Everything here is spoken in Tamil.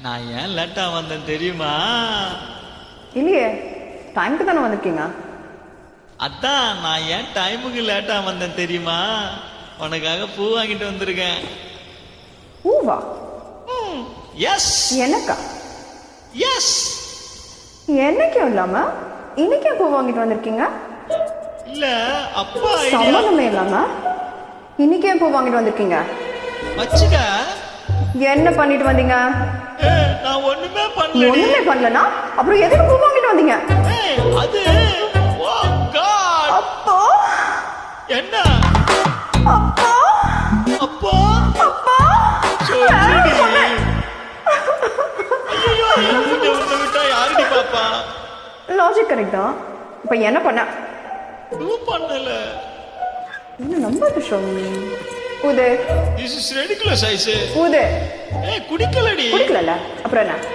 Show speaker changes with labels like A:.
A: நான் ஏன் லேட்டா வந்தேன் தெரியுமா?
B: இல்லையே, டைமுக்கு தானே வந்திருக்கீங்க.
A: அதான் நான் ஏன் டைமுக்கு லேட்டா வந்தேன் தெரியுமா? உனக்காக பூ வாங்கிட்டு வந்திருக்கேன்.
B: பூவா?
A: எஸ்.
B: எனக்கா?
A: எஸ்.
B: என்னைக்கும் இல்லாம இன்னைக்கே பூ வாங்கிட்டு வந்திருக்கீங்க?
A: இல்ல அப்பா
B: சம்மந்தமே இல்லாம இன்னைக்கே பூ வாங்கிட்டு வந்திருக்கீங்க?
A: வச்சுக்க.
B: என்ன பண்ணிட்டு வந்தீங்க?
A: நான் ஒண்ணுமே பண்ணல.
B: ஒண்ணுமே பண்ணலனா அப்புறம் எதுக்கு பூ வாங்கிட்டு வந்தீங்க?
A: அது ஓ காட்.
B: அப்பா
A: என்ன?
B: அப்பா
A: அப்பா
B: அப்பா
A: சொல்லுடி. ஐயோ உன்னை விட்டா யாருடி பாப்பா?
B: லாஜிக் கரெக்ட் தான். இப்ப என்ன பண்ண?
A: பண்ணல.
B: என்ன நம்பர் ஷோமி? ஊது.
A: This is ridiculous, I say.
B: ஊது.
A: குடிக்கலடி.
B: குடிக்கலல அப்புறம் என்ன?